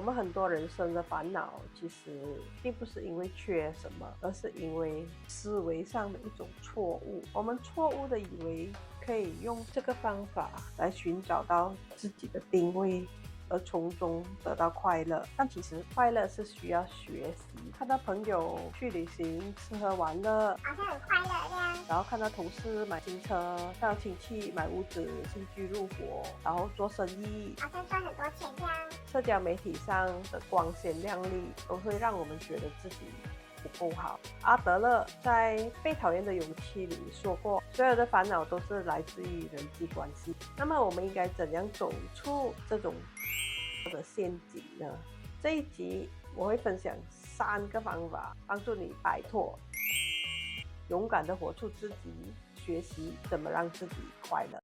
们很多人生的烦恼，其实并不是因为缺什么，而是因为思维上的一种错误。我们错误的以为可以用这个方法来寻找到自己的定位，而从中得到快乐，但其实快乐是需要学习。看到朋友去旅行、吃喝玩乐，好像很快乐这样。然后看到同事买新车，看到亲戚买屋子、新居入伙，然后做生意，好像赚很多钱这样。社交媒体上的光鲜亮丽，都会让我们觉得自己不够好。阿德勒在《被讨厌的勇气》里说过，所有的烦恼都是来自于人际关系。那么我们应该怎样走出这种的陷阱呢？这一集我会分享3个方法，帮助你摆脱，勇敢的活出自己，学习怎么让自己快乐。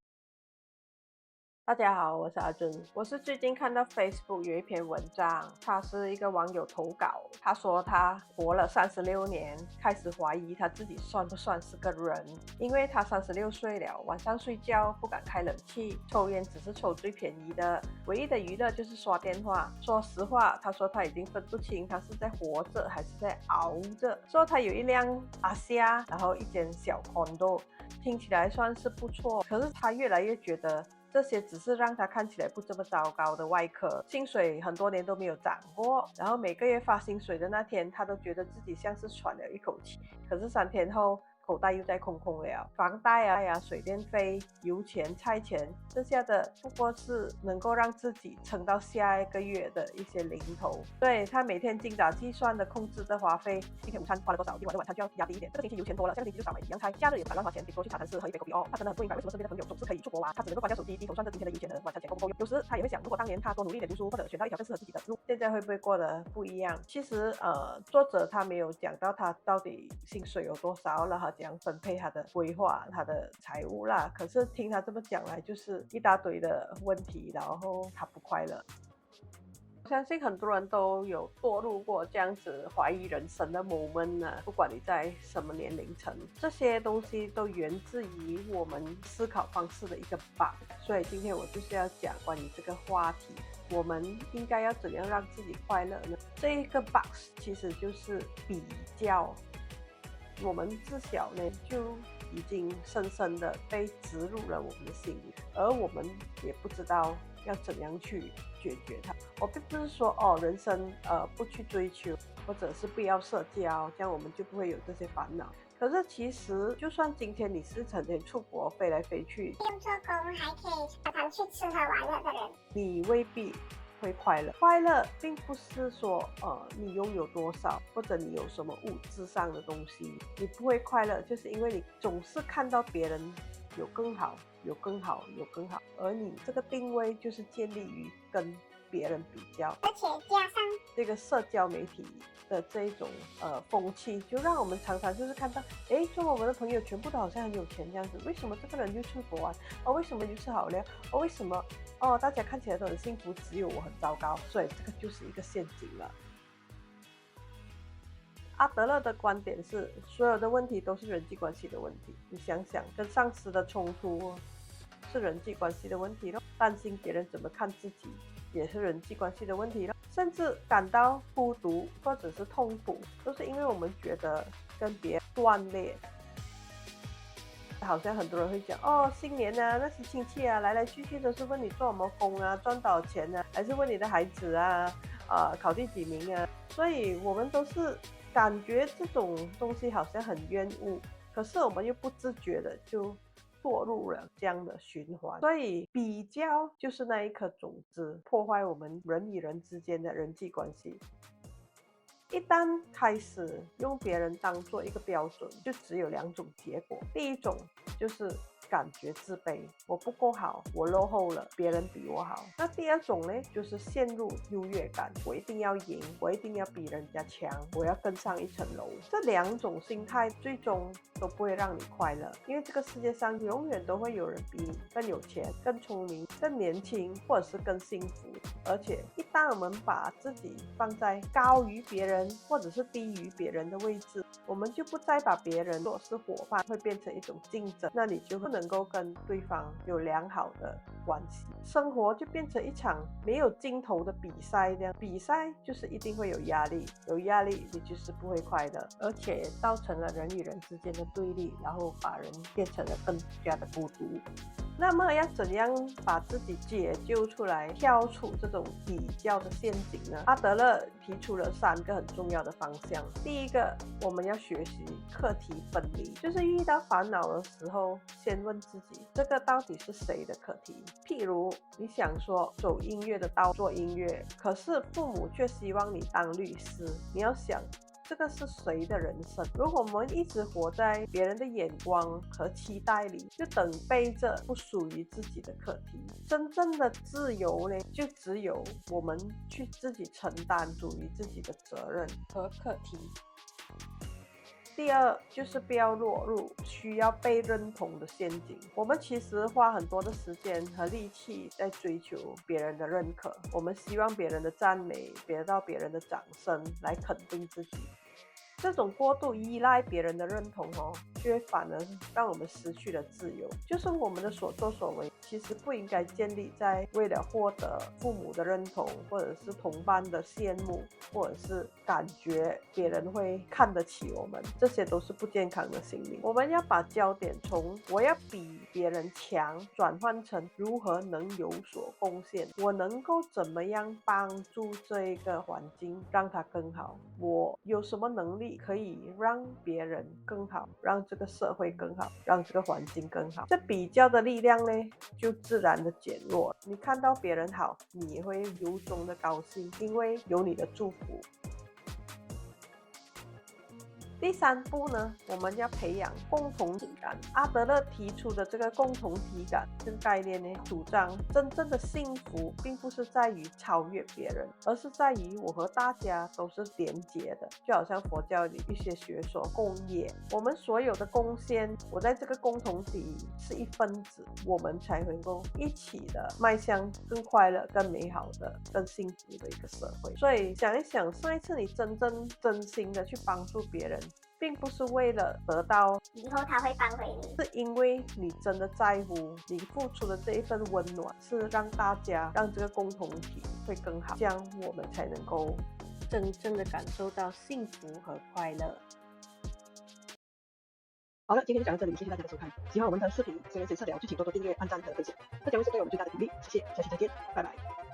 大家好，我是阿珍。我是最近看到 Facebook 有一篇文章，他是一个网友投稿，他说他活了36年，开始怀疑他自己算不算是个人，因为他36岁了，晚上睡觉不敢开冷气，抽烟只是抽最便宜的，唯一的娱乐就是刷电话。说实话，他说他已经分不清他是在活着还是在熬着。说他有一辆阿夏，然后一间小 condo， 听起来算是不错，可是他越来越觉得这些只是让他看起来不这么糟糕的外壳，薪水很多年都没有涨过，然后每个月发薪水的那天，他都觉得自己像是喘了一口气，可是3天后口袋又在空空了，房贷啊、水电费、油钱、菜钱，剩下的不过是能够让自己撑到下一个月的一些零头。对，他每天精打细算的控制的花费，今天午餐花了多少，今晚的晚餐就要压低一点，这个星期油钱多了，下个星期就少买几样菜，假日也不敢乱花钱，顶多去茶餐室喝一杯 kopi 哦。他真的很不明白为什么身边的朋友总是可以出国玩，他只能够关掉手机低头算着今天的油钱和晚餐钱够不够用。有时他也会想，如果当年他多努力点读书，或者选到一条更适合自己的路，现在会不会过得不一样？其实作者他没有讲到他到底薪水有多少了，他怎样分配他的规划、他的财务啦。可是听他这么讲来，就是一大堆的问题，然后他不快乐。我相信很多人都有堕入过这样子怀疑人生的 moment 呢，不管你在什么年龄层，这些东西都源自于我们思考方式的一个 bug。所以今天我就是要讲关于这个话题，我们应该要怎样让自己快乐呢？这一个 bug 其实就是比较。我们自小呢就已经深深的被植入了我们的心里，而我们也不知道要怎样去解决它。我并不是说人生不去追求，或者是不要社交，这样我们就不会有这些烦恼。可是其实就算今天你是成天出国飞来飞去，不用做工还可以常常去吃喝玩乐的人，你未必会快乐。快乐并不是说你拥有多少，或者你有什么物质上的东西，你不会快乐，就是因为你总是看到别人有更好，有更好，有更好，而你这个定位就是建立于跟别人比较，而且加上这个社交媒体的这一种风气，就让我们常常就是看到，中国我们的朋友全部都好像很有钱这样子，为什么这个人就出国玩？为什么就吃好料？为什么大家看起来都很幸福，只有我很糟糕？所以这个就是一个陷阱了。阿德勒的观点是，所有的问题都是人际关系的问题。你想想，跟上司的冲突是人际关系的问题咯，担心别人怎么看自己也是人际关系的问题咯，甚至感到孤独或者是痛苦，都是因为我们觉得跟别人断裂。好像很多人会讲新年啊，那些亲戚啊来来去去都是问你做什么工啊，赚多少钱啊，还是问你的孩子啊，考第几名啊。所以我们都是感觉这种东西好像很冤恶，可是我们又不自觉的就堕入了这样的循环。所以比较就是那一颗种子，破坏我们人与人之间的人际关系。一旦开始用别人当做一个标准，就只有2种结果。第一种就是感觉自卑，我不够好，我落后了，别人比我好。那第2种呢，就是陷入优越感，我一定要赢，我一定要比人家强，我要跟上一层楼。这2种心态最终都不会让你快乐，因为这个世界上永远都会有人比你更有钱、更聪明、更年轻，或者是更幸福。而且一旦我们把自己放在高于别人或者是低于别人的位置，我们就不再把别人做是伙伴，会变成一种竞争，那你就不能能够跟对方有良好的关系。生活就变成一场没有尽头的比赛，这样比赛就是一定会有压力，有压力你就是不会快乐，而且造成了人与人之间的对立，然后把人变成了更加的孤独。那么要怎样把自己解救出来，跳出这种比较的陷阱呢？阿德勒提出了3个很重要的方向。第一个，我们要学习课题分离，就是遇到烦恼的时候，先问自己，这个到底是谁的课题？譬如你想说走音乐的道做音乐，可是父母却希望你当律师，你要想，这个是谁的人生？如果我们一直活在别人的眼光和期待里，就等背着不属于自己的课题。真正的自由呢，就只有我们去自己承担属于自己的责任和课题。第二，就是不要落入需要被认同的陷阱。我们其实花很多的时间和力气在追求别人的认可，我们希望别人的赞美，得到别人的掌声来肯定自己。这种过度依赖别人的认同却反而让我们失去了自由。就是我们的所作所为其实不应该建立在为了获得父母的认同，或者是同伴的羡慕，或者是感觉别人会看得起我们，这些都是不健康的心理。我们要把焦点从我要比别人强转换成如何能有所贡献，我能够怎么样帮助这一个环境让它更好，我有什么能力可以让别人更好，让这个社会更好，让这个环境更好。这比较的力量呢，就自然的减弱。你看到别人好，你会由衷的高兴，因为有你的祝福。第3步呢，我们要培养共同体感。阿德勒提出的这个共同体感这个概念呢，主张真正的幸福并不是在于超越别人，而是在于我和大家都是连结的。就好像佛教里一些学说共业，我们所有的贡献，我在这个共同体是一分子，我们才能够一起的迈向更快乐、更美好的、更幸福的一个社会。所以想一想，上一次你真心的去帮助别人，并不是为了得到以后他会帮回你，是因为你真的在乎，你付出的这一份温暖是让大家让这个共同体会更好，这样我们才能够真正的感受到幸福和快乐。好了，今天就讲到这里，谢谢大家的收看。喜欢我们的视频，虽然显示了，就请多多订阅、按赞和分享，这将会是对我们最大的鼓励。谢谢，下期再见，拜拜。